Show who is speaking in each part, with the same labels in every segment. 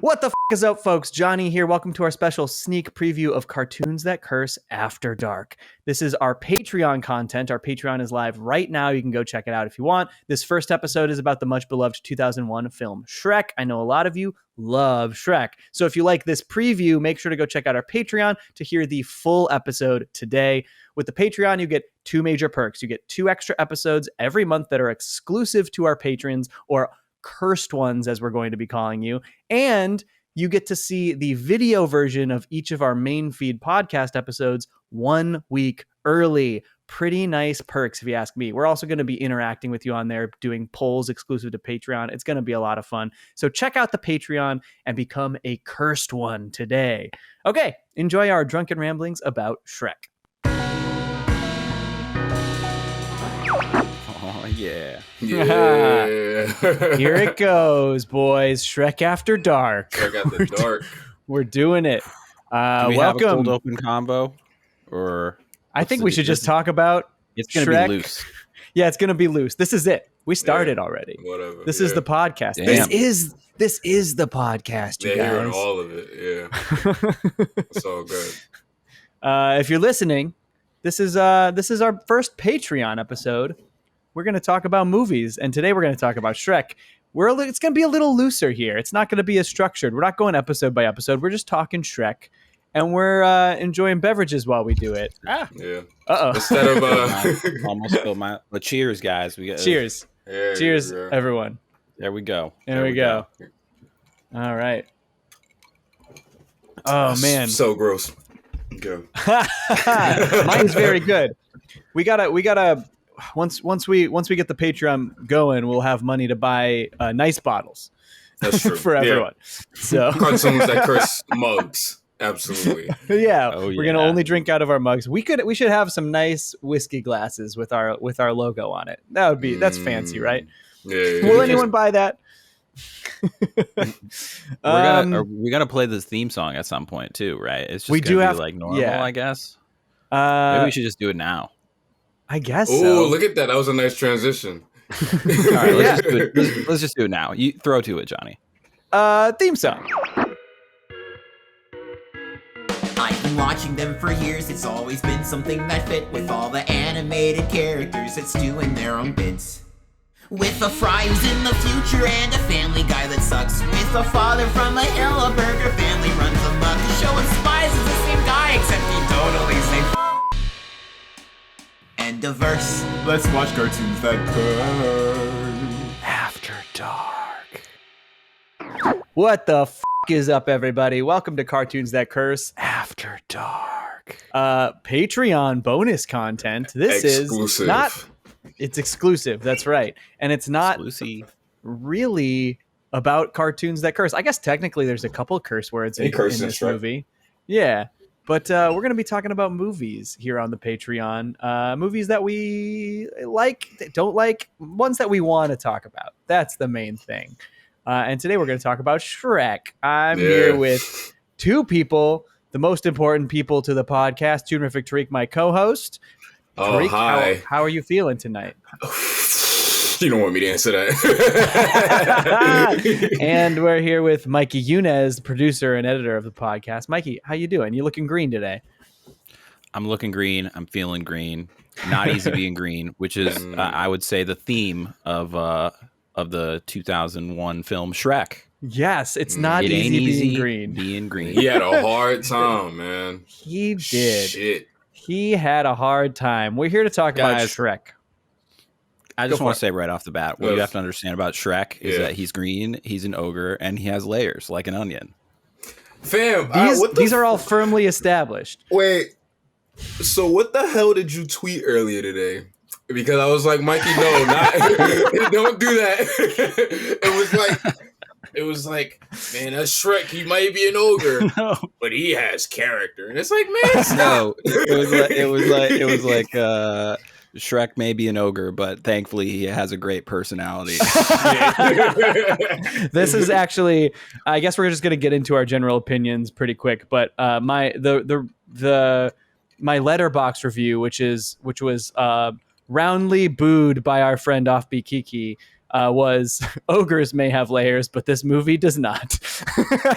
Speaker 1: What the f*** is up, folks? Johnny here. Welcome to our special sneak preview of Cartoons That Curse After Dark. This is our Patreon content. Our Patreon is live right now. You can go check it out if you want. This first episode is about the much-beloved 2001 film Shrek. I know a lot of you love Shrek. So if you like this preview, make sure to go check out our Patreon to hear the full episode today. With the Patreon, you get two major perks. You get 2 extra episodes every month that are exclusive to our patrons, or cursed ones, as we're going to be calling you. And you get to see the video version of each of our main feed podcast episodes 1 week early. Pretty nice perks, if you ask me. We're also going to be interacting with you on there, doing polls exclusive to Patreon. It's going to be a lot of fun. So check out the Patreon and become a cursed one today. Okay, enjoy our drunken ramblings about Shrek.
Speaker 2: Yeah.
Speaker 1: Here it goes, boys. Shrek After Dark.
Speaker 3: Shrek After Dark.
Speaker 1: We're doing it.
Speaker 2: Do we
Speaker 1: welcome.
Speaker 2: have a cold open combo, or
Speaker 1: I think we should just talk about
Speaker 2: it's going to
Speaker 1: Shrek.
Speaker 2: be loose.
Speaker 1: Yeah, it's going to be loose. This is it. We started already.
Speaker 3: Whatever.
Speaker 1: This is the podcast.
Speaker 2: Damn.
Speaker 1: This is the podcast, you guys.
Speaker 3: Hearing all of it. Yeah. It's all good.
Speaker 1: If you're listening, this is our first Patreon episode. We're going to talk about movies, and today we're going to talk about Shrek. It's going to be a little looser here. It's not going to be as structured. We're not going episode by episode. We're just talking Shrek, and we're enjoying beverages while we do it.
Speaker 3: Yeah.
Speaker 1: Uh-oh.
Speaker 3: Instead of
Speaker 2: Almost spilled my. But cheers, guys. We got
Speaker 1: Cheers.
Speaker 3: yeah,
Speaker 1: Cheers,
Speaker 3: yeah.
Speaker 1: everyone.
Speaker 2: There we go.
Speaker 1: There we go. All right. Oh, man.
Speaker 3: So gross. Go.
Speaker 1: Mine's very good. We gotta once we get the Patreon going, we'll have money to buy nice bottles.
Speaker 3: That's true.
Speaker 1: For everyone. So
Speaker 3: Cartoons That Curse mugs. Absolutely.
Speaker 1: yeah,
Speaker 2: Oh,
Speaker 1: we're gonna only drink out of our mugs. We should have some nice whiskey glasses with our logo on it. That's fancy, right?
Speaker 3: Yeah.
Speaker 1: Will anyone buy that?
Speaker 2: We're gonna play this theme song at some point too, right? It's just
Speaker 1: we
Speaker 2: gonna
Speaker 1: do
Speaker 2: be
Speaker 1: have
Speaker 2: like normal,
Speaker 1: yeah.
Speaker 2: I guess. Maybe we should just do it now.
Speaker 1: I guess.
Speaker 3: Oh,
Speaker 1: so.
Speaker 3: look at that. That was a nice transition.
Speaker 2: All right, let's just do it now. You throw to it, Johnny.
Speaker 1: Theme song.
Speaker 4: I've been watching them for years, it's always been something that fit with all the animated characters that's doing their own bits. With a fry who's in the future and a family guy that sucks. With a father from a hill, a burger family runs amok. The show inspires is the same guy, except he totally say and diverse.
Speaker 5: Let's watch Cartoons That Curse
Speaker 1: After Dark. What the f*** is up, everybody? Welcome to Cartoons That Curse After Dark. Patreon bonus content. This
Speaker 3: Exclusive.
Speaker 1: is not... It's exclusive, that's right. And it's not
Speaker 2: Exclusive.
Speaker 1: really about cartoons that curse. I guess technically there's a couple curse words in this movie. Yeah. But we're going to be talking about movies here on the Patreon. Movies that we like, don't like, ones that we want to talk about. That's the main thing. And today we're going to talk about Shrek. I'm here with 2 people, the most important people to the podcast, Tunerific Tariq, my co-host.
Speaker 3: Oh,
Speaker 1: Tariq,
Speaker 3: hi.
Speaker 1: how are you feeling tonight?
Speaker 3: You don't want me to answer that.
Speaker 1: And we're here with Mikey Yunez, producer and editor of the podcast. Mikey, how you doing? You looking green today?
Speaker 2: I'm looking green. I'm feeling green. Not easy being green, which is I would say the theme of the 2001 film Shrek.
Speaker 1: Yes, it's not
Speaker 2: It ain't
Speaker 1: easy being green.
Speaker 2: Being green.
Speaker 3: He had a hard time, man.
Speaker 1: He did.
Speaker 3: Shit.
Speaker 1: He had a hard time. We're here to talk about
Speaker 2: Guys,
Speaker 1: Shrek.
Speaker 2: I just want to say right off the bat, what you have to understand about Shrek is
Speaker 3: Yeah.
Speaker 2: that he's green, he's an ogre, and he has layers like an onion.
Speaker 3: Fam,
Speaker 1: These are all firmly established.
Speaker 3: Wait. So what the hell did you tweet earlier today? Because I was like, Mikey, no, not don't do that. It was like, man, that's Shrek. He might be an ogre, but he has character. And it's like, man, stop.
Speaker 2: No, it was like Shrek may be an ogre, but thankfully he has a great personality.
Speaker 1: This is actually, I guess we're just going to get into our general opinions pretty quick. But my Letterboxd review, which was roundly booed by our friend Offbeat Kiki, was ogres may have layers, but this movie does not.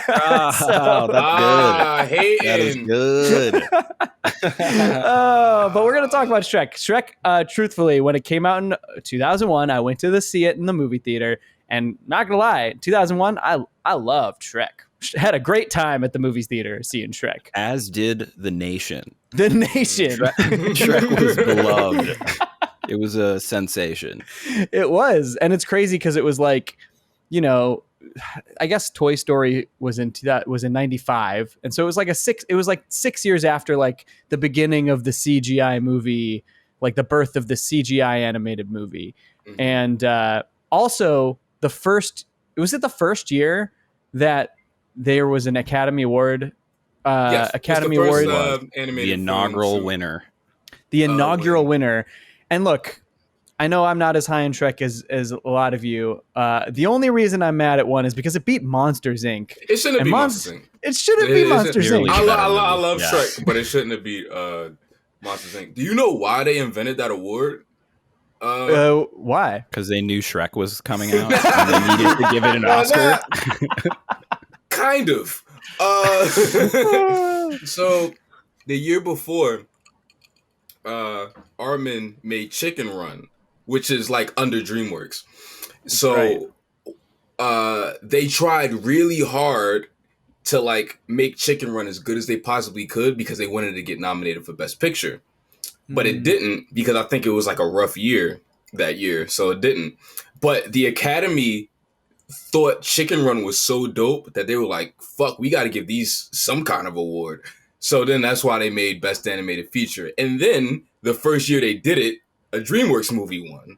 Speaker 2: Oh, that's good.
Speaker 3: Hating.
Speaker 2: That is good.
Speaker 1: But we're going to talk about Shrek. Shrek, truthfully, when it came out in 2001, I went to see it in the movie theater. And not going to lie, 2001, I loved Shrek. Had a great time at the movie theater seeing Shrek.
Speaker 2: As did the nation.
Speaker 1: The nation.
Speaker 2: Shrek was beloved. It was a sensation.
Speaker 1: It was. And it's crazy because it was like, you know, I guess Toy Story was in 95. And so it was like 6 years after like the beginning of the CGI movie, like the birth of the CGI animated movie. Mm-hmm. And also the first year that there was an Academy Award. Academy Award.
Speaker 2: The inaugural winner.
Speaker 1: The inaugural winner. And look, I know I'm not as high in Shrek as a lot of you. The only reason I'm mad at one is because it beat Monsters, Inc.
Speaker 3: It shouldn't be Monsters, Inc.
Speaker 1: It shouldn't be Monsters, Inc.
Speaker 3: I love Shrek, but it shouldn't have beat Monsters, Inc. Do you know why they invented that award?
Speaker 1: Why?
Speaker 2: Because they knew Shrek was coming out and they needed to give it an Oscar.
Speaker 3: Kind of. So the year before, Armin made Chicken Run, which is like under DreamWorks. So they tried really hard to like make Chicken Run as good as they possibly could because they wanted to get nominated for Best Picture. But it didn't because I think it was like a rough year that year. So it didn't. But the Academy thought Chicken Run was so dope that they were like, fuck, we got to give these some kind of award. So then that's why they made Best Animated Feature. And then the first year they did it, a DreamWorks movie won.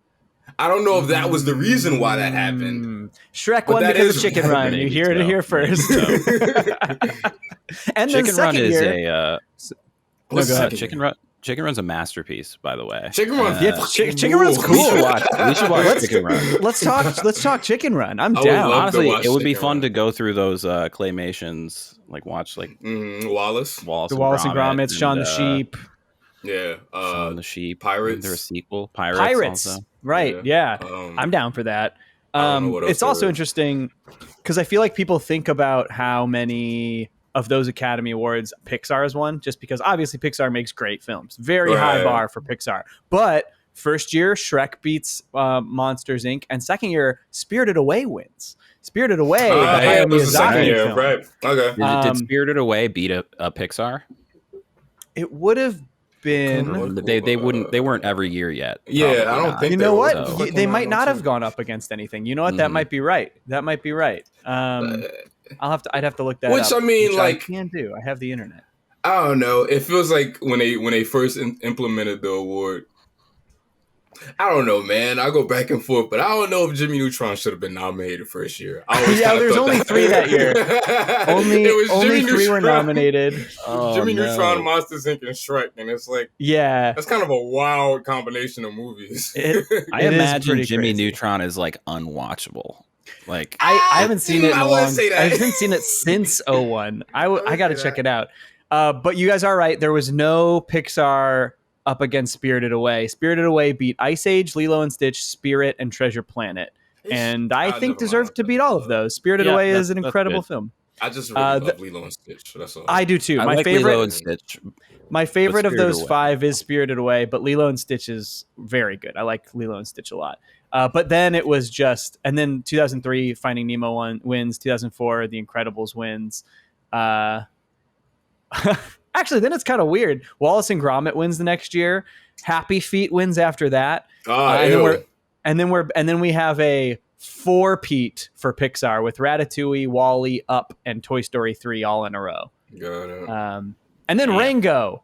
Speaker 3: I don't know if that was the reason why that happened.
Speaker 1: Shrek won because of Chicken Run. You hear it here first. And
Speaker 2: Chicken Run is
Speaker 1: year,
Speaker 2: Chicken Run's a masterpiece, by the way.
Speaker 3: Chicken Run,
Speaker 1: Chicken Run's cool.
Speaker 2: We should watch Chicken Run.
Speaker 1: Let's talk Chicken Run. I'm down.
Speaker 2: Honestly, it would be fun to go through those claymations, like watch like
Speaker 3: Wallace
Speaker 1: and Gromit, Shaun the Sheep.
Speaker 3: Yeah,
Speaker 2: Shaun the Sheep.
Speaker 3: Pirates.
Speaker 2: There's a sequel. Pirates. Also.
Speaker 1: Right? Yeah, I'm down for that. It's also interesting because I feel like people think about how many of those Academy Awards Pixar has won, just because obviously Pixar makes great films. Very high bar for Pixar. But first year, Shrek beats Monsters, Inc. And second year, Spirited Away wins. Spirited Away, the Hayao Miyazaki film.
Speaker 3: Right. Okay.
Speaker 2: Did Spirited Away beat a Pixar?
Speaker 1: It would have been.
Speaker 2: They weren't every year yet.
Speaker 3: Yeah, I don't think.
Speaker 1: You know what? They might not have gone up against anything. You know what? That might be right. I'd have to look that up.
Speaker 3: Which I mean,
Speaker 1: I can do. I have the internet.
Speaker 3: I don't know. It feels like when they first implemented the award. I don't know, man. I go back and forth, but I don't know if Jimmy Neutron should have been nominated first year.
Speaker 1: There's only three that year. only three were nominated.
Speaker 3: Jimmy Neutron, Monsters, Inc., and Shrek, and it's like, that's kind of a wild combination of movies.
Speaker 2: I imagine Jimmy Neutron is like unwatchable. Like
Speaker 1: I haven't seen it in a long time. I haven't seen it since 01. I got to check it out. But you guys are right. There was no Pixar up against Spirited Away. Spirited Away beat Ice Age, Lilo and Stitch, Spirit, and Treasure Planet. And I think deserved to beat all of those. Spirited Away is an incredible film.
Speaker 3: I just really love Lilo and Stitch. That's all.
Speaker 1: I do too.
Speaker 2: My favorite Lilo and Stitch.
Speaker 1: My favorite of those five is Spirited Away, but Lilo and Stitch is very good. I like Lilo and Stitch a lot. But then it was and then 2003, Finding Nemo wins. 2004, The Incredibles wins. Actually, then it's kind of weird. Wallace and Gromit wins the next year. Happy Feet wins after that. And then we have a 4-peat for Pixar with Ratatouille, WALL-E, Up, and Toy Story 3 all in a row.
Speaker 3: Got it.
Speaker 1: And then Rango.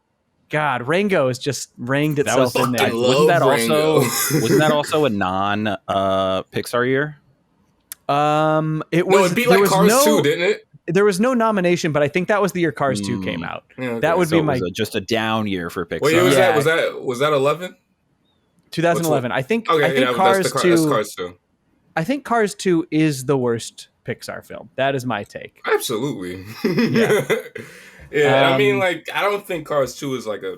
Speaker 1: God, Rango has just ranged itself in there.
Speaker 2: Wasn't that also a non Pixar year?
Speaker 3: It was. It beat like Cars 2, didn't it?
Speaker 1: There was no nomination, but I think that was the year Cars 2 came out.
Speaker 3: Yeah, okay.
Speaker 1: That would be my
Speaker 2: just a down year for Pixar.
Speaker 3: Wait, was that 11?
Speaker 1: 2011. I think Cars 2. I think Cars 2 is the worst Pixar film. That is my take.
Speaker 3: Absolutely.
Speaker 1: Yeah.
Speaker 3: I mean, like, I don't think Cars 2 is like a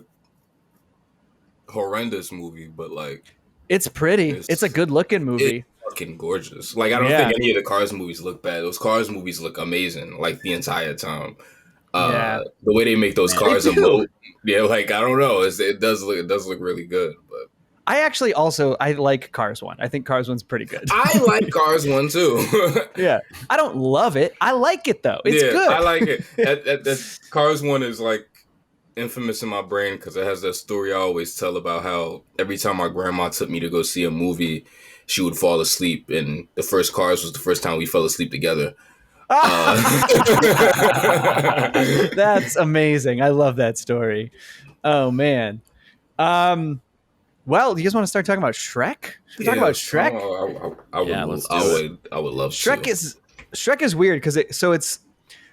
Speaker 3: horrendous movie, but like,
Speaker 1: it's pretty. It's a good looking movie.
Speaker 3: fucking gorgeous. Like I don't think any of the Cars movies look bad. Those Cars movies look amazing. Like the entire time. The way they make those cars emote, like I don't know, it does look really good. But
Speaker 1: I like Cars 1. I think Cars 1's pretty good.
Speaker 3: I like Cars 1 too.
Speaker 1: Yeah, I don't love it. I like it though. It's good.
Speaker 3: I like it. That Cars 1 is like infamous in my brain because it has that story I always tell about how every time my grandma took me to go see a movie, she would fall asleep, and the first Cars was the first time we fell asleep together.
Speaker 1: That's amazing. I love that story. Oh man. Well, do you guys want to start talking about Shrek? Should we talk about Shrek?
Speaker 3: I would love
Speaker 1: Shrek
Speaker 3: to.
Speaker 1: Shrek is weird because it's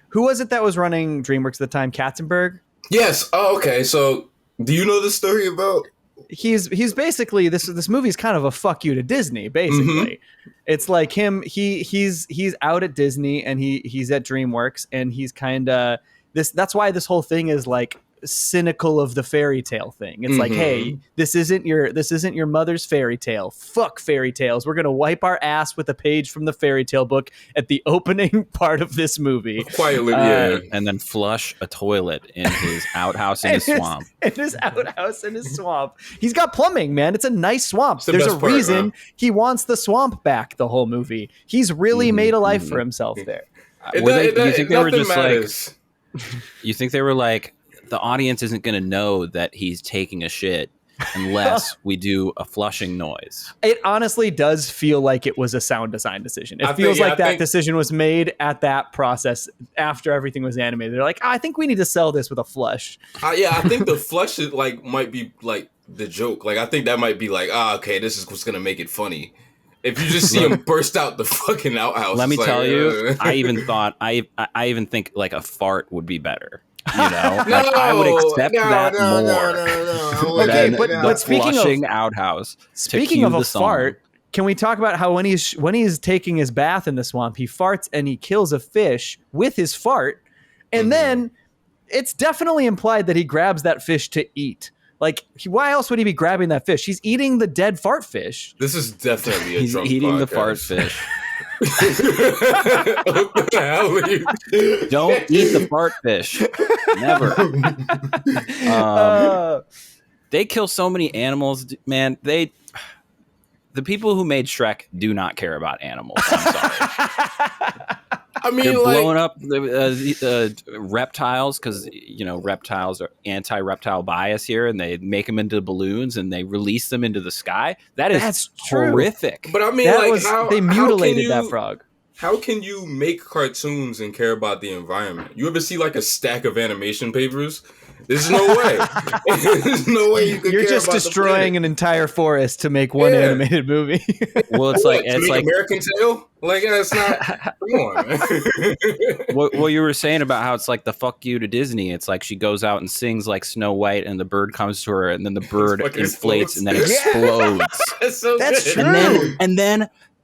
Speaker 1: who was it that was running DreamWorks at the time? Katzenberg?
Speaker 3: Yes. Oh, okay. So do you know the story about
Speaker 1: he's basically this movie is kind of a fuck you to Disney, basically. Mm-hmm. It's like him, he's out at Disney and he's at DreamWorks and he's kinda that's why this whole thing is like cynical of the fairy tale thing. It's like, hey, this isn't your mother's fairy tale. Fuck fairy tales. We're gonna wipe our ass with a page from the fairy tale book at the opening part of this movie.
Speaker 3: Quietly,
Speaker 2: and then flush a toilet in his outhouse in his swamp.
Speaker 1: In his outhouse in his swamp. He's got plumbing, man. It's a nice swamp. There's a reason he wants the swamp back the whole movie. He's really made a life for himself there.
Speaker 2: Do you think they were just matters. You think they were like, the audience isn't going to know that he's taking a shit unless we do a flushing noise?
Speaker 1: It honestly does feel like it was a sound design decision. It feels like that decision was made at that process after everything was animated. They're like, I think we need to sell this with a flush.
Speaker 3: I think the flush is like might be like the joke. Like I think that might be like, okay, this is what's going to make it funny. If you just see him burst out the fucking outhouse.
Speaker 2: Let me tell you, I even think like a fart would be better. You know, I would accept that more.
Speaker 1: Okay, but speaking
Speaker 2: flushing outhouse.
Speaker 1: Speaking of a fart, can we talk about how when he's taking his bath in the swamp, he farts and he kills a fish with his fart, and then it's definitely implied that he grabs that fish to eat. Like, why else would he be grabbing that fish? He's eating the dead fart fish.
Speaker 3: This is definitely a
Speaker 2: he's
Speaker 3: drunk
Speaker 2: eating
Speaker 3: podcast.
Speaker 2: The fart fish.
Speaker 3: What the hell are you?
Speaker 2: Don't eat the fart fish. Never. They kill so many animals, man. The people who made Shrek do not care about animals. I'm sorry.
Speaker 3: I mean,
Speaker 2: they're blowing up the reptiles because reptiles are anti-reptile bias here, and they make them into balloons and they release them into the sky. That's horrific.
Speaker 3: But I mean,
Speaker 1: they mutilated that frog.
Speaker 3: How can you make cartoons and care about the environment? You ever see like a stack of animation papers? There's no way. There's no way you could.
Speaker 1: You're just destroying an entire forest to make one animated movie.
Speaker 2: Well, it's like
Speaker 3: American Tail. Like that's not. Come on, man.
Speaker 2: What you were saying about how it's like the fuck you to Disney. It's like she goes out and sings like Snow White, and the bird comes to her, and then the bird inflates and then explodes.
Speaker 3: That's
Speaker 1: true.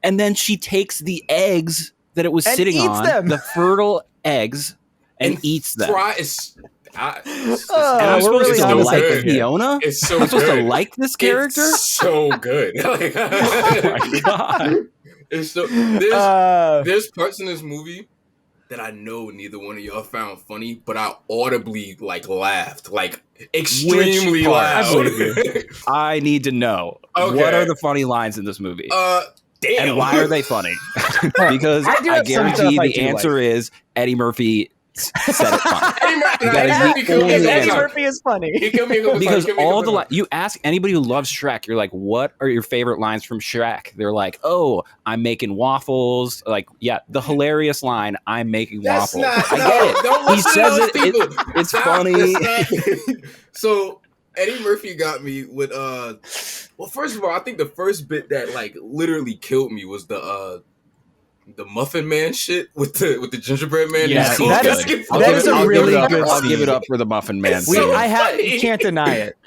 Speaker 2: And then she takes the eggs that it was sitting on, the fertile eggs, and eats them.
Speaker 3: I'm supposed
Speaker 2: to like Fiona?
Speaker 3: It's so
Speaker 2: I'm supposed to like this character?
Speaker 3: It's so good.
Speaker 2: Oh my God.
Speaker 3: It's so, there's parts in this movie that I know neither one of y'all found funny, but I audibly laughed, extremely loud.
Speaker 2: I need to know. Okay. What are the funny lines in this movie?
Speaker 3: Damn.
Speaker 2: And why are they funny? Because I guarantee the answer is Eddie Murphy said it funny.
Speaker 1: Eddie Murphy is funny.
Speaker 2: Because all the lines, you ask anybody who loves Shrek, you're like, what are your favorite lines from Shrek? They're like, oh, I'm making waffles. Like, yeah, the hilarious line, I'm making waffles. I get it. He says it. It's funny.
Speaker 3: So Eddie Murphy got me with well, first of all, I think the first bit that literally killed me was the Muffin Man shit with the gingerbread man.
Speaker 2: Yeah,
Speaker 1: that is a really good.
Speaker 2: I'll give it up for the Muffin Man.
Speaker 1: You can't deny it.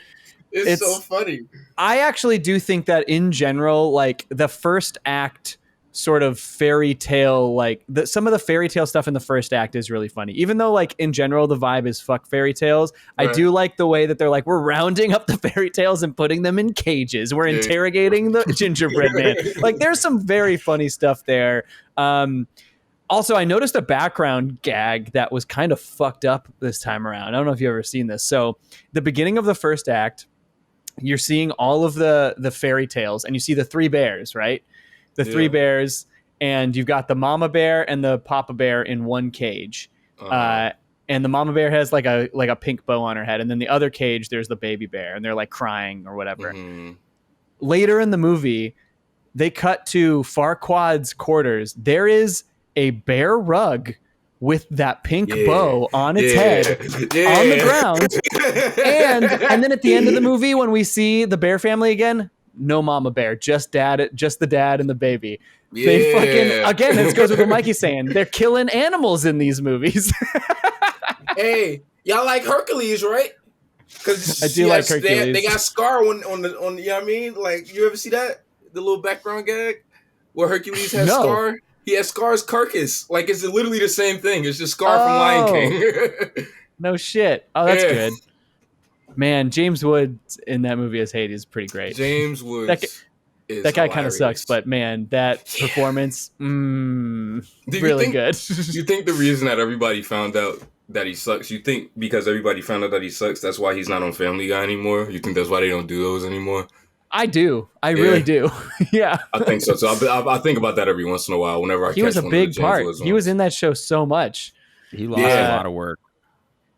Speaker 3: It's so funny.
Speaker 1: I actually do think that in general, the first act sort of fairy tale, like some of the fairy tale stuff in the first act is really funny. Even though like in general the vibe is fuck fairy tales, I do like the way that they're like, we're rounding up the fairy tales and putting them in cages. We're interrogating the gingerbread man. Like there's some very funny stuff there. Also, I noticed a background gag that was kind of fucked up this time around. I don't know if you've ever seen this. So the beginning of the first act, you're seeing all of the fairy tales and you see the three bears, right? The three bears, and you've got the mama bear and the papa bear in one cage. And the mama bear has like a pink bow on her head. And then the other cage, there's the baby bear and they're like crying or whatever. Mm-hmm. Later in the movie, they cut to Farquaad's quarters. There is a bear rug with that pink bow on its head on the ground. And then at the end of the movie, when we see the bear family again, no mama bear, just the dad and the baby. They fucking, again, this goes with what Mikey's saying. They're killing animals in these movies.
Speaker 3: Hey, y'all like Hercules, right? Because
Speaker 1: I do like Hercules.
Speaker 3: They got Scar on the, you know what I mean? Like, you ever see that? The little background gag where Hercules has Scar? He has Scar's carcass. Like, it's literally the same thing. It's just Scar from Lion King.
Speaker 1: No shit. Oh, that's good. Man, James Woods in that movie as Hades is pretty great.
Speaker 3: James Woods
Speaker 1: that guy kind of sucks, but man, that performance, really good.
Speaker 3: You think the reason that everybody found out that he sucks, you think because everybody found out that he sucks, that's why he's not on Family Guy anymore? You think that's why they don't do those anymore?
Speaker 1: I do. I really do. Yeah.
Speaker 3: I think so. So I think about that every once in a while whenever I catch one.
Speaker 1: He was a big part. He was in that show so much.
Speaker 2: He lost a lot of work.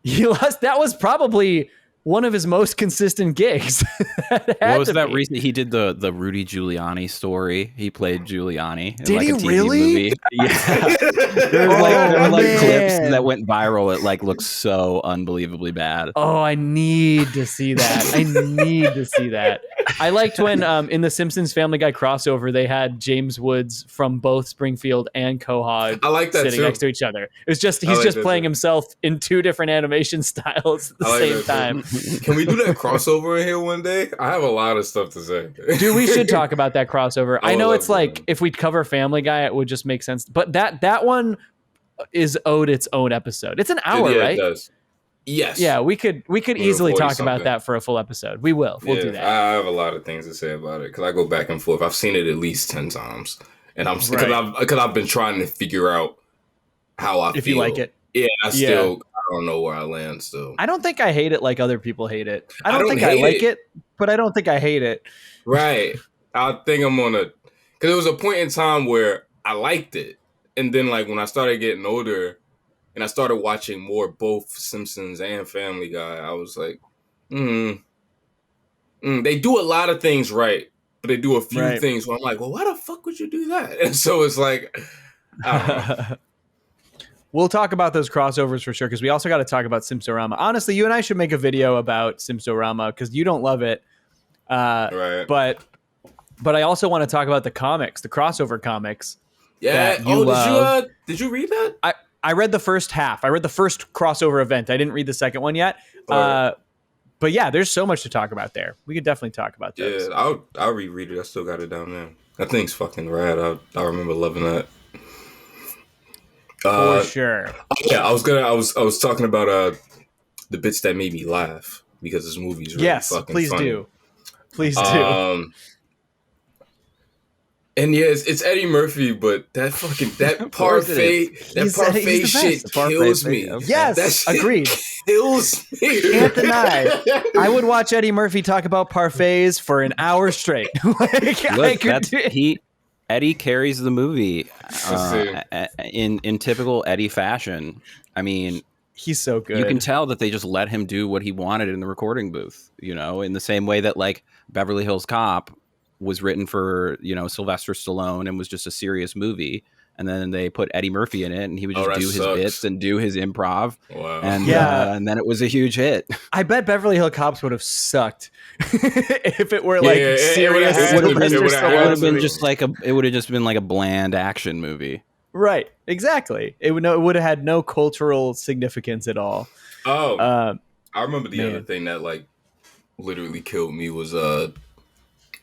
Speaker 1: That was probably one of his most consistent gigs.
Speaker 2: What was that recent? He did the Rudy Giuliani story. He played Giuliani. In
Speaker 1: did he
Speaker 2: TV
Speaker 1: really?
Speaker 2: Movie. Yeah. there were clips that went viral. It like looks so unbelievably bad.
Speaker 1: Oh, I need to see that. I need to see that. I liked when in the Simpsons Family Guy crossover, they had James Woods from both Springfield and Quahog sitting next to each other. It was just, he's just playing himself in two different animation styles at the same time.
Speaker 3: Can we do that crossover in here one day? I have a lot of stuff to say.
Speaker 1: Dude, we should talk about that crossover. I know it's like, if we cover Family Guy, it would just make sense. But that one is owed its own episode. It's an hour, right?
Speaker 3: It does. Yes.
Speaker 1: Yeah, we could easily talk about that for a full episode. We will. We'll do that.
Speaker 3: I have a lot of things to say about it because I go back and forth. I've seen it at least 10 times, and because I've been trying to figure out how I feel.
Speaker 1: If you like it.
Speaker 3: Yeah, I don't know where I land still.
Speaker 1: I don't think I hate it like other people hate it. I don't think I like it, but I don't think I hate it.
Speaker 3: Right. I think I'm on because there was a point in time where I liked it, and then like when I started getting older. And I started watching more both Simpsons and Family Guy. I was like, they do a lot of things right, but they do a few things where I'm like, well, why the fuck would you do that? And so it's like, I don't know.
Speaker 1: We'll talk about those crossovers for sure, because we also got to talk about Simpsorama. Honestly, you and I should make a video about Simpsorama, because you don't love it.
Speaker 3: Right.
Speaker 1: But I also want to talk about the comics, the crossover comics.
Speaker 3: Yeah. Did you read that?
Speaker 1: I read the first half. I read the first crossover event. I didn't read the second one yet. But yeah, there's so much to talk about there. We could definitely talk about those.
Speaker 3: Yeah, I'll reread it. I still got it down there. That thing's fucking rad. I remember loving that.
Speaker 1: For sure.
Speaker 3: Yeah, I was talking about the bits that made me laugh because this movie's really fucking
Speaker 1: please
Speaker 3: funny.
Speaker 1: do. Please do.
Speaker 3: And yeah, it's Eddie Murphy, but that parfait shit kills me.
Speaker 1: Yes,
Speaker 3: that shit
Speaker 1: agreed.
Speaker 3: Kills me.
Speaker 1: Anthony, I would watch Eddie Murphy talk about parfaits for an hour straight.
Speaker 2: Eddie carries the movie in typical Eddie fashion. I mean,
Speaker 1: he's so good.
Speaker 2: You can tell that they just let him do what he wanted in the recording booth. You know, in the same way that like Beverly Hills Cop was written for, Sylvester Stallone and was just a serious movie. And then they put Eddie Murphy in it and he would just do his bits and do his improv.
Speaker 3: Wow.
Speaker 2: And then it was a huge hit.
Speaker 1: I bet Beverly Hills Cops would have sucked if it were like serious.
Speaker 2: It would have just been like a bland action movie.
Speaker 1: Right. Exactly. It would have had no cultural significance at all.
Speaker 3: Oh, I remember the other thing that like literally killed me was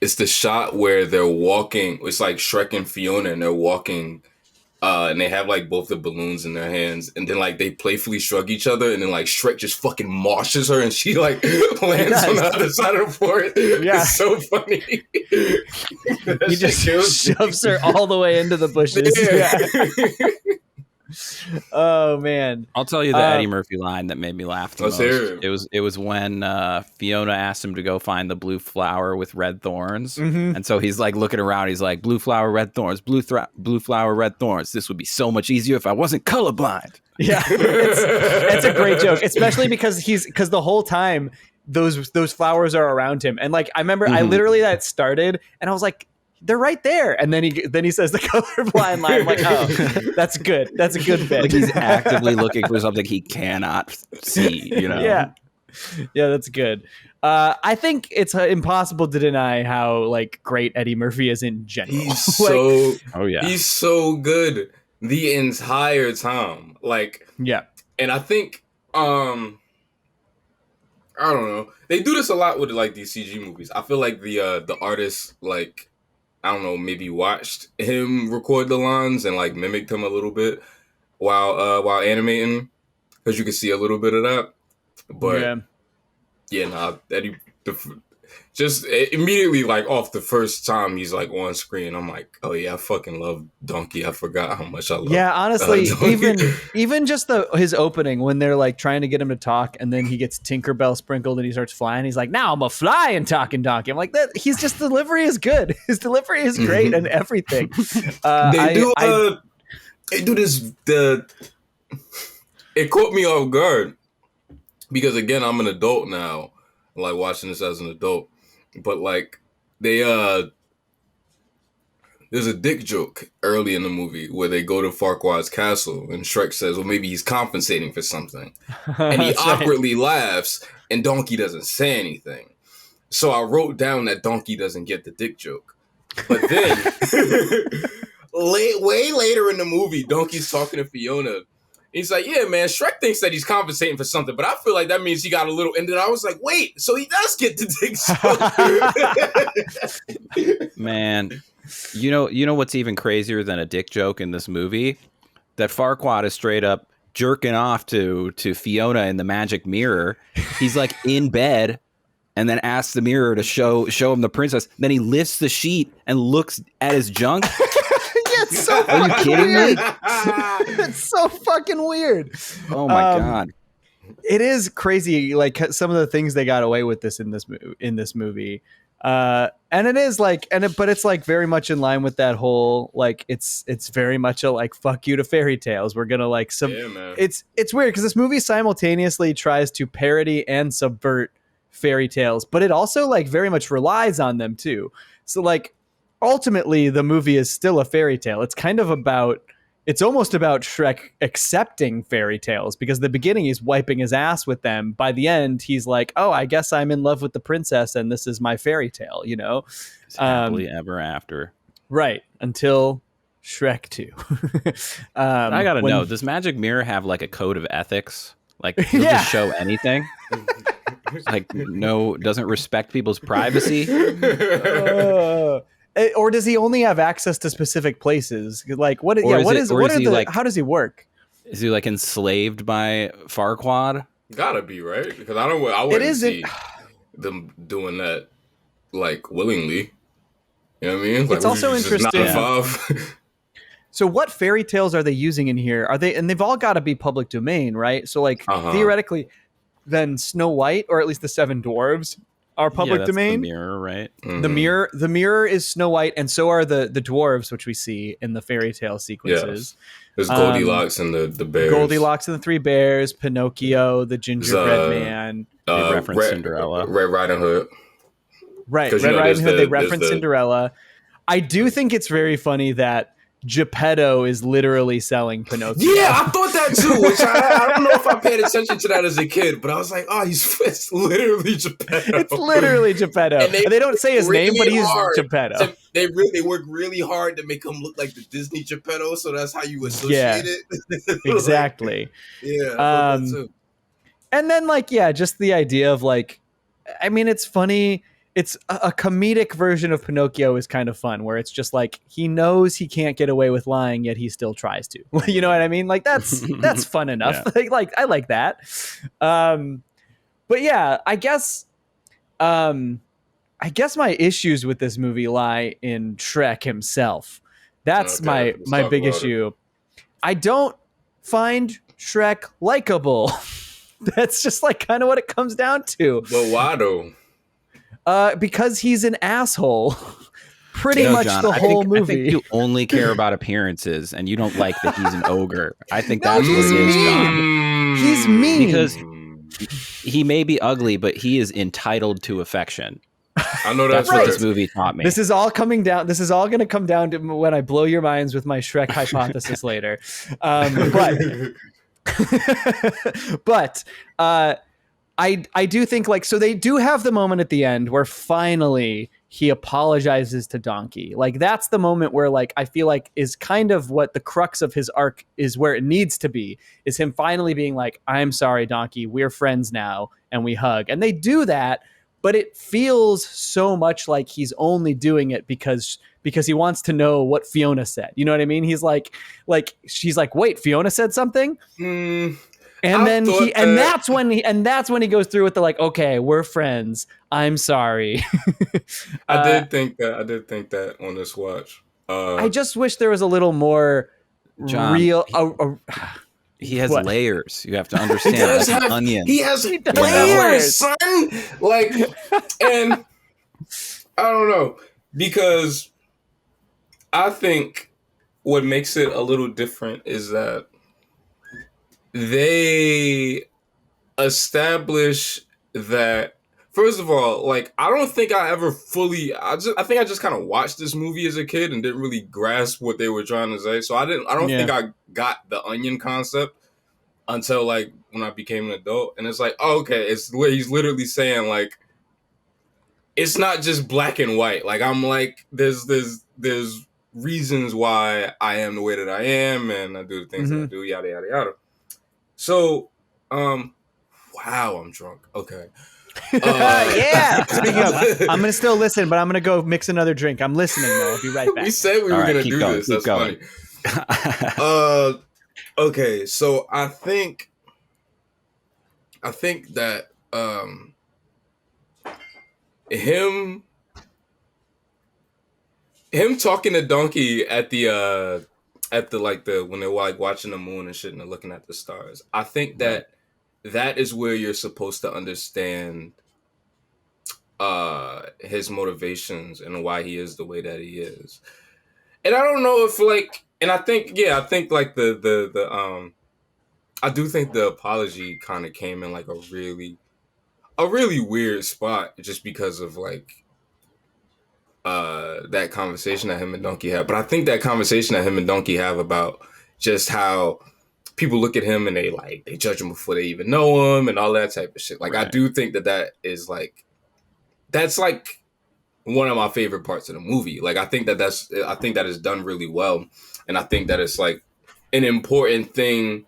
Speaker 3: It's the shot where they're walking. It's like Shrek and Fiona, and they're walking. And they have like both the balloons in their hands, and then like they playfully shrug each other, and then like Shrek just fucking moshes her, and she like lands on the other side of the floor.
Speaker 1: Yeah.
Speaker 3: It's so funny.
Speaker 1: He just shoves her all the way into the bushes. Yeah. Oh man.
Speaker 2: I'll tell you the Eddie Murphy line that made me laugh the
Speaker 3: Let's
Speaker 2: most.
Speaker 3: hear it.
Speaker 2: It was when Fiona asked him to go find the blue flower with red thorns,
Speaker 1: Mhm.
Speaker 2: and so he's like looking around. He's like, "Blue flower, red thorns. Blue flower, red thorns. This would be so much easier if I wasn't colorblind."
Speaker 1: Yeah, it's a great joke, especially because the whole time those flowers are around him, and like I remember I literally that started, and I was like, they're right there, and then he says the colorblind line. I'm like, oh, that's good. That's a good bit.
Speaker 2: Like he's actively looking for something he cannot see. You know?
Speaker 1: Yeah, that's good. I think it's impossible to deny how like great Eddie Murphy is in general.
Speaker 3: He's
Speaker 1: Like,
Speaker 2: Oh yeah.
Speaker 3: he's so good the entire time. Like,
Speaker 1: yeah.
Speaker 3: and I think I don't know. They do this a lot with like these CG movies. I feel like the artists like I don't know, maybe watched him record the lines and like mimicked him a little bit while animating, because you can see a little bit of that. But Eddie, just immediately like off the first time he's like on screen, I'm like, oh yeah, I fucking love Donkey. I forgot how much I love.
Speaker 1: Yeah, honestly,
Speaker 3: Donkey.
Speaker 1: even just his opening when they're like trying to get him to talk, and then he gets Tinkerbell sprinkled and he starts flying. He's like, "Now I'm a flying talking donkey." I'm like, that. He's just delivery is good. His delivery is great and everything.
Speaker 3: They do this. It caught me off guard because again, I'm an adult now, like watching this as an adult. But like there's a dick joke early in the movie where they go to Farquaad's castle and Shrek says, well, maybe he's compensating for something. And he awkwardly laughs and Donkey doesn't say anything. So I wrote down that Donkey doesn't get the dick joke. But then way later in the movie, Donkey's talking to Fiona. He's like, yeah, man, Shrek thinks that he's compensating for something, but I feel like that means he got a little... And then I was like, wait, so he does get the dick joke.
Speaker 2: Man, you know what's even crazier than a dick joke in this movie? That Farquaad is straight up jerking off to Fiona in the magic mirror. He's like in bed and then asks the mirror to show him the princess. Then he lifts the sheet and looks at his junk.
Speaker 1: It's so
Speaker 2: Are you kidding me?
Speaker 1: It's so fucking weird.
Speaker 2: Oh my God.
Speaker 1: It is crazy, like some of the things they got away with in this movie. And it is like, but it's like very much in line with that whole, like, it's very much a like, fuck you to fairy tales. We're gonna like
Speaker 3: man.
Speaker 1: It's weird because this movie simultaneously tries to parody and subvert fairy tales, but it also like very much relies on them too. So like ultimately the movie is still a fairy tale. It's almost about Shrek accepting fairy tales, because the beginning he's wiping his ass with them. By the end, he's like, oh, I guess I'm in love with the princess and this is my fairy tale, you know?
Speaker 2: It's happily ever after.
Speaker 1: Right. Until Shrek 2.
Speaker 2: I gotta know, does Magic Mirror have like a code of ethics? Like, he'll just show anything? Like, no, doesn't respect people's privacy?
Speaker 1: Or does he only have access to specific places? Like, how does he work?
Speaker 2: Is he like enslaved by Farquaad?
Speaker 3: Gotta be, right? Because I wouldn't see them doing that like willingly. You know what I mean? Like,
Speaker 1: it's also interesting. So what fairy tales are they using in here? Are they, and they've all got to be public domain, right? So like theoretically, then Snow White, or at least the Seven Dwarves, are public domain.
Speaker 2: The mirror, right?
Speaker 3: Mm-hmm.
Speaker 1: The mirror is Snow White, and so are the dwarves, which we see in the fairy tale sequences.
Speaker 3: Yes. There's Goldilocks and the bears.
Speaker 1: Goldilocks and the Three Bears, Pinocchio, the gingerbread man.
Speaker 2: They reference Cinderella.
Speaker 3: Red Riding Hood.
Speaker 1: Right, Red Riding Hood. They reference Cinderella. I do think it's very funny that Geppetto is literally selling Pinocchio.
Speaker 3: Yeah, I thought that too. Which I don't know if I paid attention to that as a kid, but I was like, oh, it's literally Geppetto.
Speaker 1: It's literally Geppetto. And they don't say his name, but he's Geppetto.
Speaker 3: They work really hard to make him look like the Disney Geppetto, so that's how you associate it.
Speaker 1: Exactly.
Speaker 3: Yeah. I thought that too.
Speaker 1: And then just the idea of like, I mean, it's funny. it's a comedic version of Pinocchio is kind of fun, where it's just like he knows he can't get away with lying, yet he still tries to. You know what I mean? Like that's fun enough.
Speaker 2: Yeah.
Speaker 1: Like I like that. But yeah, I guess my issues with this movie lie in Shrek himself. That's
Speaker 3: Okay, let's
Speaker 1: my
Speaker 3: talk
Speaker 1: big
Speaker 3: about
Speaker 1: issue. I don't find Shrek likable. That's just like kind of what it comes down to.
Speaker 3: But why though?
Speaker 1: Because he's an asshole. Pretty
Speaker 2: No,
Speaker 1: much
Speaker 2: John,
Speaker 1: the whole movie.
Speaker 2: I think you only care about appearances, and you don't like that he's an ogre. I think
Speaker 1: No,
Speaker 2: that's what it is, John.
Speaker 1: He's mean.
Speaker 2: Because he may be ugly, but he is entitled to affection.
Speaker 3: I know
Speaker 2: That's
Speaker 3: that's
Speaker 2: what
Speaker 3: right.
Speaker 2: this movie taught me.
Speaker 1: This is all coming down. This is all going to come down to when I blow your minds with my Shrek hypothesis later. But I do think like, so they do have the moment at the end where finally he apologizes to Donkey. Like that's the moment where like I feel like is kind of what the crux of his arc is, where it needs to be, is him finally being like, I'm sorry, Donkey, we're friends now, and we hug. And they do that, but it feels so much like he's only doing it because he wants to know what Fiona said. You know what I mean? He's like she's like, wait, Fiona said something? And then that's when he goes through with the like, okay, we're friends. I'm sorry.
Speaker 3: I did think that on this watch.
Speaker 1: I just wish there was a little more
Speaker 2: John,
Speaker 1: real.
Speaker 2: He has
Speaker 1: What?
Speaker 2: layers. You have to understand. That's an onion.
Speaker 3: He has
Speaker 1: does
Speaker 3: layers,
Speaker 1: have
Speaker 3: son. Like, and I don't know, because I think what makes it a little different is that they establish that, first of all, like I don't think I ever fully. I think I just kind of watched this movie as a kid and didn't really grasp what they were trying to say. So I don't think I got the onion concept until like when I became an adult. And it's like, oh, okay, he's literally saying like it's not just black and white. Like I'm like there's reasons why I am the way that I am, and I do the things that I do, yada yada yada. So, wow, I'm drunk. Okay.
Speaker 1: Yeah. Speaking of, I'm gonna still listen, but I'm gonna go mix another drink. I'm listening though. I'll be right back.
Speaker 3: We said we were gonna do this. That's funny. Okay, so I think that him talking to Donkey at the like the when they're like watching the moon and shit and they're looking at the stars. I think that is where you're supposed to understand his motivations and why he is the way that he is. And I don't know if like, and I think like the I do think the apology kind of came in like a really weird spot just because of like that conversation that him and Donkey have. But I think that conversation that him and Donkey have about just how people look at him and they judge him before they even know him and all that type of shit. Like I do think that is like, that's like one of my favorite parts of the movie. Like I think that is done really well, and I think that it's like an important thing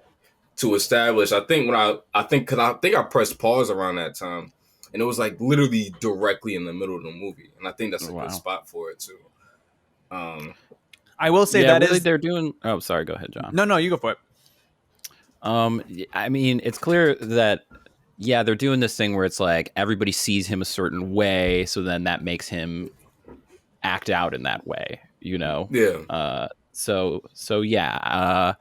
Speaker 3: to establish. I think because I pressed pause around that time, and it was like literally directly in the middle of the movie, and I think that's a good spot for it too.
Speaker 1: I will say
Speaker 2: that really they're doing. Oh, sorry. Go ahead, John.
Speaker 1: No, you go for it.
Speaker 2: I mean, it's clear that they're doing this thing where it's like everybody sees him a certain way, so then that makes him act out in that way, you know?
Speaker 3: Yeah.
Speaker 2: So yeah,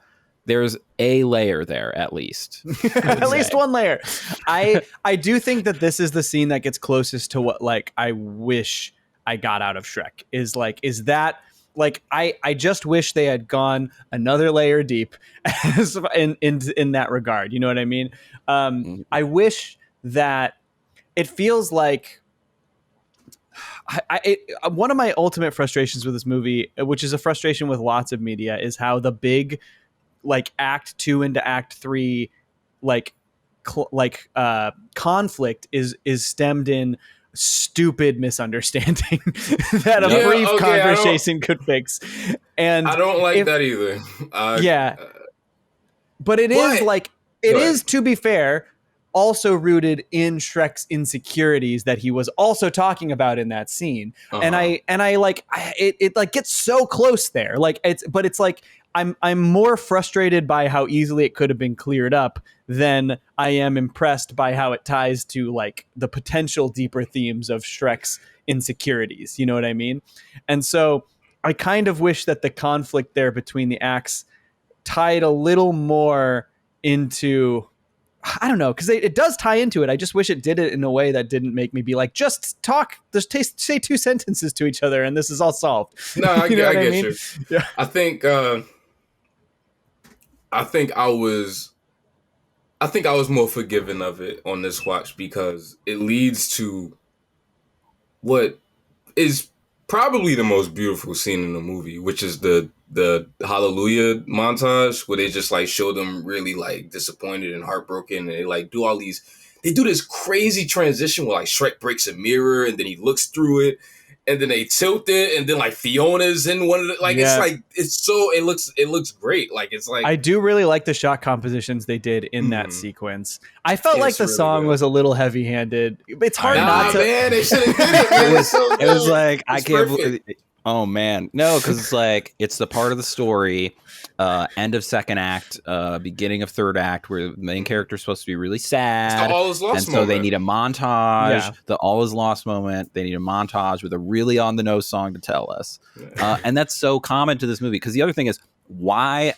Speaker 2: there's a layer there at least.
Speaker 1: At least one layer. I do think that this is the scene that gets closest to what like I wish I got out of Shrek is that like I just wish they had gone another layer deep in that regard. You know what I mean? I wish that it feels like one of my ultimate frustrations with this movie, which is a frustration with lots of media, is how the big like act 2 into act 3 conflict is stemmed in stupid misunderstanding that a brief conversation could fix. And
Speaker 3: I don't like that either.
Speaker 1: But it is like, it is, to be fair, also rooted in Shrek's insecurities that he was also talking about in that scene. And I like it like gets so close there. Like it's like I'm more frustrated by how easily it could have been cleared up than I am impressed by how it ties to like the potential deeper themes of Shrek's insecurities. You know what I mean? And so I kind of wish that the conflict there between the acts tied a little more into, I don't know, because it does tie into it. I just wish it did it in a way that didn't make me be like, just talk, just say two sentences to each other and this is all solved.
Speaker 3: No, I get
Speaker 1: I mean?
Speaker 3: you.
Speaker 1: Yeah.
Speaker 3: I think I was more forgiving of it on this watch because it leads to what is probably the most beautiful scene in the movie, which is the Hallelujah montage where they just like show them really like disappointed and heartbroken, and they like do all these. They do this crazy transition where like Shrek breaks a mirror and then he looks through it, and then they tilt it, and then like Fiona's in one of the like
Speaker 1: Yeah.
Speaker 3: it's like it's so it looks great. Like it's like
Speaker 1: I do really like the shot compositions they did in that sequence. I felt like the
Speaker 3: really
Speaker 1: song
Speaker 3: good.
Speaker 1: was a little heavy-handed. It's hard not to.
Speaker 3: Man, they should have did it. Man.
Speaker 2: It was like I
Speaker 3: It's
Speaker 2: can't
Speaker 3: perfect.
Speaker 2: believe. Oh man, no, because it's like it's the part of the story, end of second act, beginning of third act, where the main character is supposed to be really sad,
Speaker 3: It's the all is lost
Speaker 2: and so
Speaker 3: moment.
Speaker 2: they need a montage.
Speaker 1: Yeah.
Speaker 2: The all is lost moment. They need a montage with a really on the nose song to tell us, and that's so common to this movie. Because the other thing is, why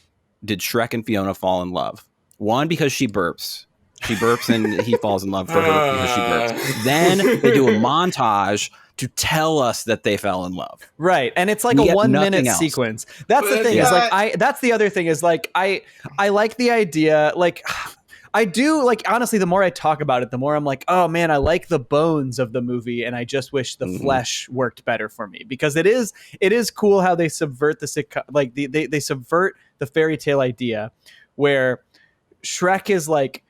Speaker 2: did Shrek and Fiona fall in love? One, because she burps. She burps and he falls in love for her because she burps. Then they do a montage to tell us that they fell in love.
Speaker 1: Right. And it's like
Speaker 2: We
Speaker 1: a
Speaker 2: get
Speaker 1: 1
Speaker 2: nothing
Speaker 1: minute
Speaker 2: else.
Speaker 1: sequence. That's the
Speaker 3: But
Speaker 1: thing
Speaker 3: it's
Speaker 1: is like
Speaker 3: not-
Speaker 1: that's the other thing is like I like the idea, like I do, like, honestly, the more I talk about it, the more I'm like, oh man, I like the bones of the movie, and I just wish the flesh worked better for me, because it is cool how they subvert the like they subvert the fairy tale idea, where Shrek is like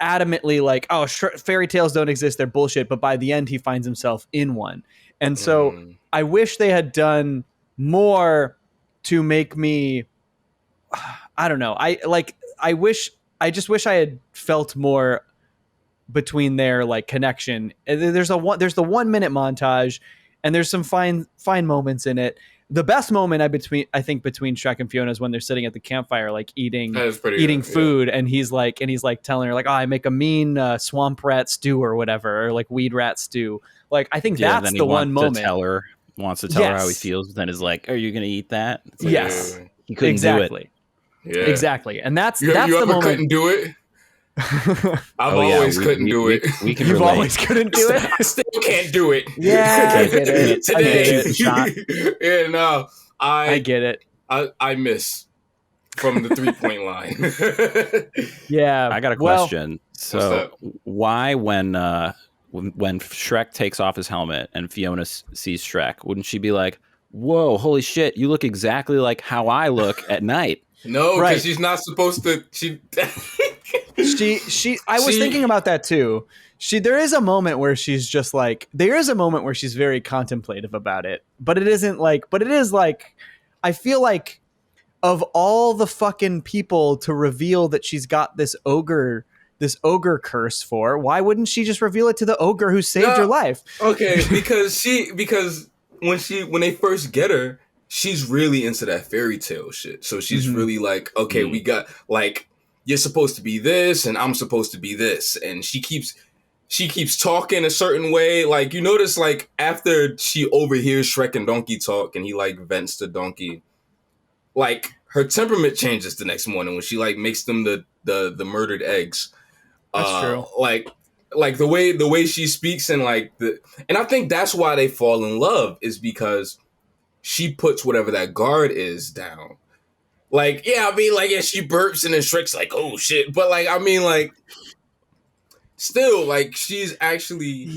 Speaker 1: adamantly like, oh, fairy tales don't exist, they're bullshit, but by the end he finds himself in one. And so I wish they had done more to make me, I don't know, I just wish I had felt more between their like connection. There's the 1 minute montage, and there's some fine moments in it. The best moment I think between Shrek and Fiona is when they're sitting at the campfire, like eating food, and he's like telling her like, oh, I make a mean swamp rat stew or whatever, or like weed rat stew. Like, I think that's the one moment.
Speaker 2: Wants to tell her how he feels, but then is like, are you going to eat that? It's like,
Speaker 1: Yes,
Speaker 2: he couldn't
Speaker 1: exactly.
Speaker 2: do it.
Speaker 3: Yeah.
Speaker 1: Exactly, and that's
Speaker 3: You
Speaker 1: the
Speaker 3: ever
Speaker 1: moment.
Speaker 3: couldn't do it? I've always couldn't do it.
Speaker 2: We can
Speaker 1: You've
Speaker 2: relate.
Speaker 1: always couldn't do it.
Speaker 3: I still can't do it.
Speaker 1: Yeah, I get it. I get it.
Speaker 2: Shot.
Speaker 3: Yeah, no,
Speaker 1: I get it.
Speaker 3: I miss from the 3-point line.
Speaker 1: Yeah,
Speaker 2: I got a
Speaker 1: well,
Speaker 2: question. So why when Shrek takes off his helmet and Fiona sees Shrek, wouldn't she be like, whoa, holy shit, you look exactly like how I look at night?
Speaker 3: No, because
Speaker 1: Right.
Speaker 3: she's not supposed to. She
Speaker 1: I was thinking about that too. There is a moment where she's just like, there is a moment where she's very contemplative about it, but it is like, I feel like of all the fucking people to reveal that she's got this ogre curse for, why wouldn't she just reveal it to the ogre who saved her life?
Speaker 3: Okay, because when they first get her, she's really into that fairy tale shit. So she's really like, okay, we got like, you're supposed to be this and I'm supposed to be this, and she keeps talking a certain way. Like, you notice, like, after she overhears Shrek and Donkey talk and he like vents to Donkey, like her temperament changes the next morning when she like makes them the murdered eggs.
Speaker 1: That's true.
Speaker 3: Like the way she speaks, and like and I think that's why they fall in love, is because she puts whatever that guard is down. Like, yeah, I mean, like, yeah, she burps and then Shrek's like, oh shit. But like, I mean, like, still, like, she's actually,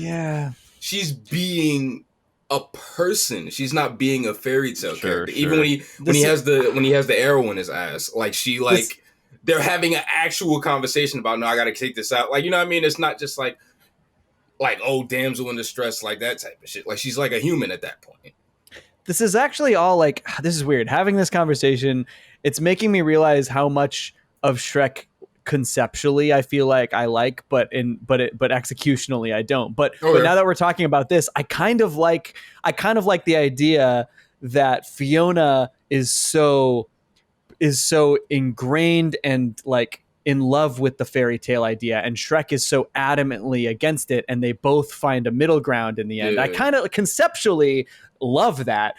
Speaker 3: she's being a person. She's not being a fairy tale character.
Speaker 2: Sure.
Speaker 3: Even when he has the arrow in his ass, like, she like they're having an actual conversation about, no, I gotta take this out. Like, you know what I mean? It's not just like, oh, damsel in distress, like that type of shit. Like, she's like a human at that point.
Speaker 1: This is actually all like, this is weird. Having this conversation, it's making me realize how much of Shrek conceptually I feel like I like, but executionally I don't. But
Speaker 3: Okay.
Speaker 1: now that we're talking about this, I kind of like the idea that Fiona is so ingrained and like in love with the fairy tale idea, and Shrek is so adamantly against it, and they both find a middle ground in the end.
Speaker 3: Yeah.
Speaker 1: I kind of conceptually love that.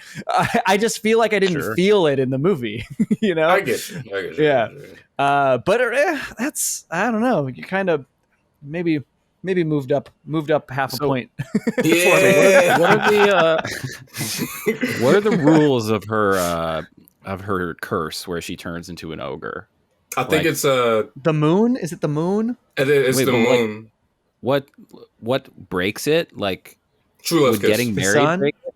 Speaker 1: I just feel like I didn't feel it in the movie. You know,
Speaker 3: I get you.
Speaker 1: Yeah. But that's, I don't know. You kind of maybe moved up half a point.
Speaker 3: Yeah.
Speaker 2: What are the rules of her curse where she turns into an ogre?
Speaker 3: I think it's
Speaker 1: the moon. Is it the moon?
Speaker 3: It's
Speaker 2: Wait,
Speaker 3: the moon.
Speaker 2: What breaks it? Like
Speaker 3: True Love's
Speaker 2: would getting
Speaker 1: The
Speaker 2: married
Speaker 1: sun?
Speaker 2: break it?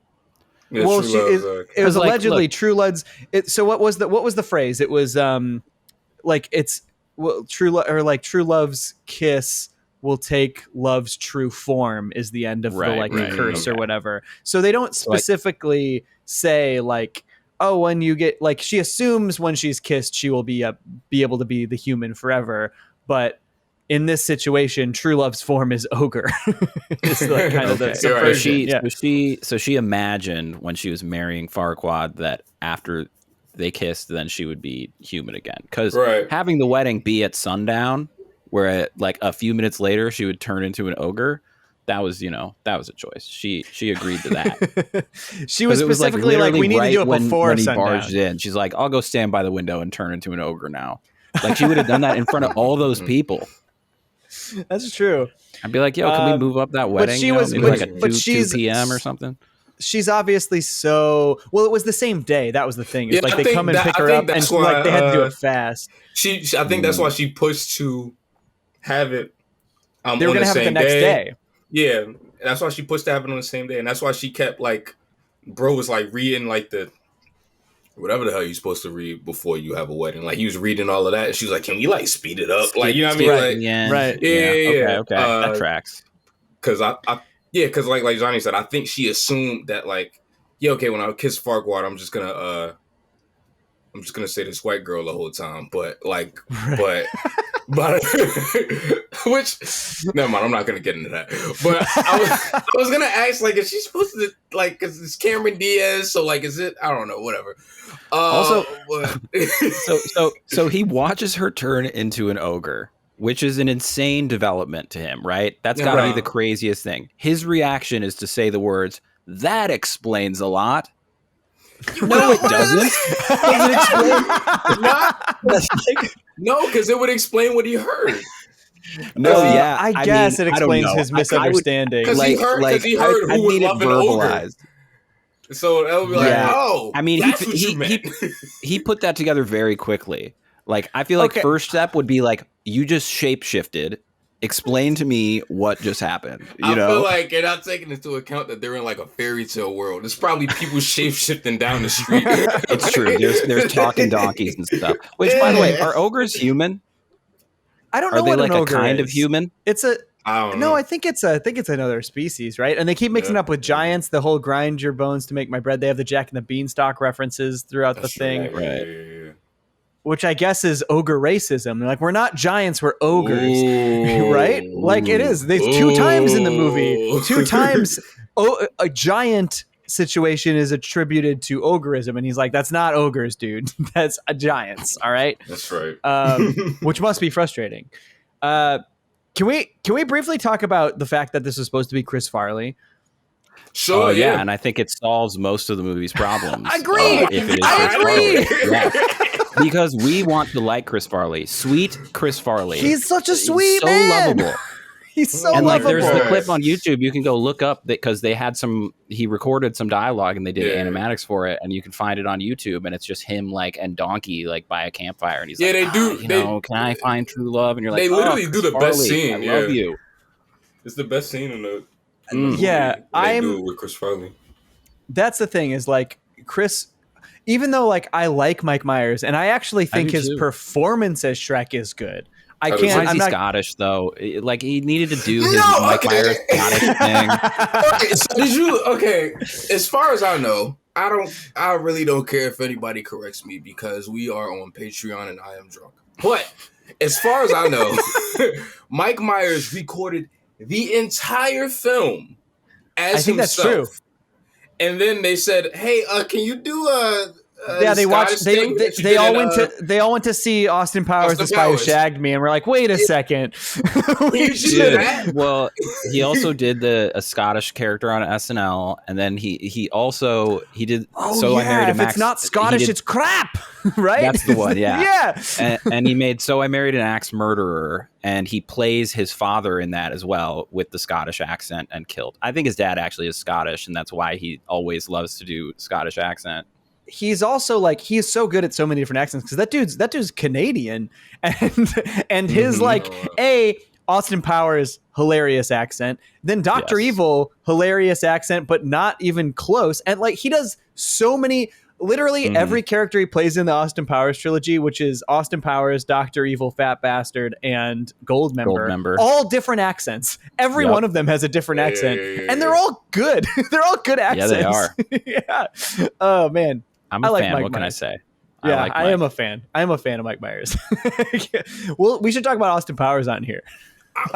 Speaker 3: Yeah,
Speaker 1: Well,
Speaker 3: True Love's,
Speaker 1: it was
Speaker 2: like,
Speaker 1: allegedly
Speaker 2: look-
Speaker 1: True Love's. So what was the phrase? It was like it's True Love's kiss will take love's true form is the end of the
Speaker 2: Right,
Speaker 1: the
Speaker 2: right,
Speaker 1: curse or
Speaker 2: okay.
Speaker 1: whatever. So they don't specifically say like, oh, when you get, like, she assumes when she's kissed she will be able to be the human forever, but in this situation True Love's form is ogre. It's like kind of the
Speaker 3: Okay.
Speaker 1: subversion.
Speaker 2: So she imagined when she was marrying Farquaad that after they kissed, then she would be human again. Because
Speaker 3: Right.
Speaker 2: having the wedding be at sundown, where like a few minutes later she would turn into an ogre, that was a choice. She agreed to that.
Speaker 1: She was
Speaker 2: 'Cause it was,
Speaker 1: specifically like, we need to do it before
Speaker 2: when he
Speaker 1: sundown.
Speaker 2: barged in. She's like, I'll go stand by the window and turn into an ogre now. Like she would have done that in front of all those people.
Speaker 1: That's true.
Speaker 2: I'd be like, yo, can we move up that wedding?
Speaker 1: she
Speaker 2: you know,
Speaker 1: was-
Speaker 2: maybe
Speaker 1: but-
Speaker 2: like a
Speaker 1: but
Speaker 2: 2 p.m. or something.
Speaker 1: She's obviously so well. It was the same day. That was the thing. It's
Speaker 3: Yeah,
Speaker 1: like
Speaker 3: I
Speaker 1: they
Speaker 3: think
Speaker 1: come and
Speaker 3: that-
Speaker 1: pick
Speaker 3: I
Speaker 1: her
Speaker 3: think
Speaker 1: up, and
Speaker 3: that's why,
Speaker 1: like they had to do it fast.
Speaker 3: I think that's why she pushed to have it.
Speaker 1: They were
Speaker 3: going to
Speaker 1: have it the next day.
Speaker 3: Yeah, that's why she pushed to have it on the same day, and that's why she kept like, bro was like reading like the whatever the hell you're supposed to read before you have a wedding. Like he was reading all of that, and she was like, "Can we like speed it up?" Like, you know what I mean?
Speaker 1: Right.
Speaker 3: Like,
Speaker 2: Yeah.
Speaker 1: Right.
Speaker 3: Yeah.
Speaker 2: Okay. That tracks.
Speaker 3: because because like Johnny said, I think she assumed that like, yeah, okay, when I kiss Farquaad, I'm just gonna say this white girl the whole time, but like, but which, never mind, I'm not gonna get into that. But I was gonna ask, like, is she supposed to, like, cause it's Cameron Diaz, so like, is it? I don't know, whatever.
Speaker 2: Also,
Speaker 3: but-
Speaker 2: so he watches her turn into an ogre, which is an insane development to him, right? That's got to be
Speaker 3: Right.
Speaker 2: the craziest thing. His reaction is to say the words, "That explains a lot." No, it doesn't.
Speaker 3: Does it explain? No, because it would explain what he heard.
Speaker 2: No, yeah.
Speaker 1: I guess it
Speaker 2: I don't
Speaker 1: explains
Speaker 2: know.
Speaker 1: his
Speaker 2: I would-
Speaker 1: misunderstanding.
Speaker 3: 'Cause he heard who would
Speaker 2: need it
Speaker 3: love an ogre.
Speaker 2: verbalized.
Speaker 3: So that would be like,
Speaker 2: Yeah.
Speaker 3: oh,
Speaker 2: I mean,
Speaker 3: that's what you meant.
Speaker 2: he put that together very quickly. Like, I feel like
Speaker 1: Okay.
Speaker 2: first step would be like, you just shapeshifted. Explain to me what just happened.
Speaker 3: I feel like you're not taking into account that they're in like a fairy tale world. It's probably people shape shifting down the street.
Speaker 2: It's true. There's talking donkeys and stuff. Which, by the way, are ogres human?
Speaker 1: I don't know
Speaker 2: Are they
Speaker 1: what
Speaker 2: like
Speaker 1: an
Speaker 2: a
Speaker 1: ogre
Speaker 2: kind
Speaker 1: is.
Speaker 2: of human?
Speaker 1: It's a
Speaker 3: I don't
Speaker 1: no.
Speaker 3: know.
Speaker 1: I think it's another species, right? And they keep mixing
Speaker 3: Yeah.
Speaker 1: up with giants. The whole grind your bones to make my bread. They have the Jack and the Beanstalk references throughout
Speaker 3: That's
Speaker 1: the thing,
Speaker 3: true.
Speaker 2: Right.
Speaker 3: Yeah.
Speaker 1: which I guess is ogre racism. They're like, we're not giants, we're ogres.
Speaker 3: Ooh.
Speaker 1: Right? Like it is. There's 2 times in the movie.
Speaker 3: Ooh.
Speaker 1: 2 times a giant situation is attributed to ogreism, and he's like, that's not ogres, dude. That's giants. All right.
Speaker 3: That's right.
Speaker 1: Which must be frustrating. Can we briefly talk about the fact that this is supposed to be Chris Farley?
Speaker 3: Sure,
Speaker 2: yeah,
Speaker 3: yeah.
Speaker 2: and I think it solves most of the movie's problems.
Speaker 1: Agreed.
Speaker 2: If it is
Speaker 1: I
Speaker 2: Chris
Speaker 1: agree.
Speaker 2: Farley. Yes. Because we want to like Chris Farley, sweet Chris Farley.
Speaker 1: He's such a sweet
Speaker 2: He's so
Speaker 1: man.
Speaker 2: lovable.
Speaker 1: He's so
Speaker 2: And like,
Speaker 1: lovable.
Speaker 2: there's the
Speaker 3: Yes.
Speaker 2: clip on YouTube. You can go look up because they had he recorded some dialogue and they did
Speaker 3: Yeah.
Speaker 2: animatics for it, and you can find it on YouTube. And it's just him like and Donkey like by a campfire, and he's
Speaker 3: Yeah,
Speaker 2: like,
Speaker 3: they do-
Speaker 2: You
Speaker 3: they-
Speaker 2: know, can I find true love? And you're like,
Speaker 3: They literally do
Speaker 2: Chris
Speaker 3: the best
Speaker 2: Farley,
Speaker 3: scene,
Speaker 2: I
Speaker 3: yeah.
Speaker 2: love you.
Speaker 3: It's the best scene in the
Speaker 2: Mm.
Speaker 3: movie.
Speaker 1: Yeah,
Speaker 3: They do it with Chris Farley.
Speaker 1: That's the thing is like Chris, even though like I like Mike Myers and I actually think
Speaker 2: do
Speaker 1: his
Speaker 2: too.
Speaker 1: performance as Shrek is good. I
Speaker 3: How does
Speaker 1: can't.
Speaker 2: Why is
Speaker 1: I'm
Speaker 2: he
Speaker 1: not.
Speaker 2: Scottish though? Like he needed to do his
Speaker 3: No,
Speaker 2: Mike
Speaker 3: okay.
Speaker 2: Myers Scottish thing.
Speaker 3: Okay, so did you? Okay, as far as I know, I really don't care if anybody corrects me because we are on Patreon and I am drunk. But as far as I know, Mike Myers recorded the entire film as
Speaker 1: I think
Speaker 3: himself.
Speaker 1: that's true.
Speaker 3: And then they said, "Hey, can you do
Speaker 1: Yeah, they watched.
Speaker 3: thing that you
Speaker 1: They
Speaker 3: did
Speaker 1: all
Speaker 3: in,
Speaker 1: They all went to see Austin Powers,
Speaker 3: Austin
Speaker 1: The Spy Who
Speaker 3: Powers.
Speaker 1: Shagged Me, and we're like, wait a second. We
Speaker 3: You
Speaker 1: should-
Speaker 3: did that?
Speaker 2: Well, he also did a Scottish character on SNL, and then he did.
Speaker 1: Oh
Speaker 2: So
Speaker 1: yeah,
Speaker 2: I Married
Speaker 1: if
Speaker 2: an
Speaker 1: it's not Scottish, it's crap, right?
Speaker 2: That's the one, yeah.
Speaker 1: yeah.
Speaker 2: and he made So I Married an Axe Murderer, and he plays his father in that as well with the Scottish accent and killed. I think his dad actually is Scottish, and that's why he always loves to do Scottish accent.
Speaker 1: He's also like, he is so good at so many different accents because that dude's Canadian, and his like Austin Powers hilarious accent, then Dr.
Speaker 2: Yes.
Speaker 1: Evil hilarious accent, but not even close. And like he does so many, literally every character he plays in the Austin Powers trilogy, which is Austin Powers, Dr. Evil, Fat Bastard, and Goldmember, all different accents. Every one of them has a different accent, and they're all good. They're all good accents.
Speaker 2: Yeah, they are.
Speaker 1: Yeah. Oh man.
Speaker 2: I'm a
Speaker 1: like
Speaker 2: fan.
Speaker 1: Mike
Speaker 2: What can I
Speaker 1: Myers.
Speaker 2: say?
Speaker 1: Yeah,
Speaker 2: like
Speaker 1: I am a fan. I am a fan of Mike Myers. Well, we should talk about Austin Powers on here.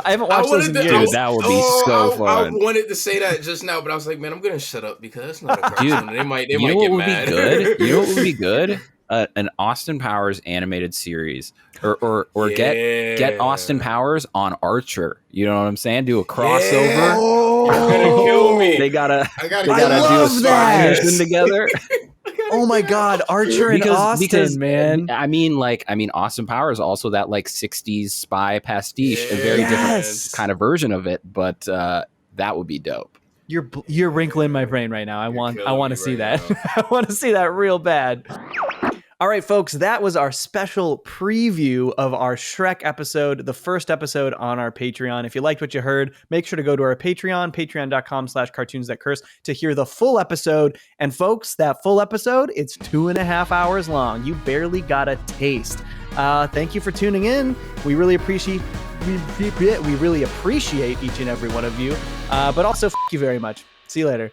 Speaker 1: I haven't watched those in
Speaker 3: wanted to-
Speaker 1: years.
Speaker 2: Dude, that would be so
Speaker 3: I
Speaker 2: fun.
Speaker 3: wanted to say that just now, but I was like, man, I'm gonna shut up because that's not a
Speaker 2: Dude,
Speaker 3: cartoon. They might
Speaker 2: you know
Speaker 3: get
Speaker 2: what would
Speaker 3: mad.
Speaker 2: be good? You know what would be good? An Austin Powers animated series, or get Austin Powers on Archer. You know what I'm saying? Do a crossover.
Speaker 3: Yeah.
Speaker 1: Oh,
Speaker 3: You're gonna kill me.
Speaker 2: They gotta
Speaker 5: I gotta
Speaker 2: do
Speaker 1: love
Speaker 2: a spy
Speaker 1: that.
Speaker 2: mission together.
Speaker 1: Oh my God, Archer and Austin, man.
Speaker 2: I mean, Austin Powers also that like '60s spy pastiche, a very
Speaker 1: Yes.
Speaker 2: different kind of version of it, but that would be dope.
Speaker 1: You're wrinkling my brain right now. I want
Speaker 3: killing
Speaker 1: to
Speaker 3: me
Speaker 1: see
Speaker 3: right
Speaker 1: that. I want to see that real bad. All right, folks, that was our special preview of our Shrek episode, the first episode on our Patreon. If you liked what you heard, make sure to go to our Patreon, patreon.com/cartoonsthatcurse, to hear the full episode. And folks, that full episode, it's 2.5 hours long. You barely got a taste. Thank you for tuning in. We really appreciate each and every one of you. But also, you very much. See you later.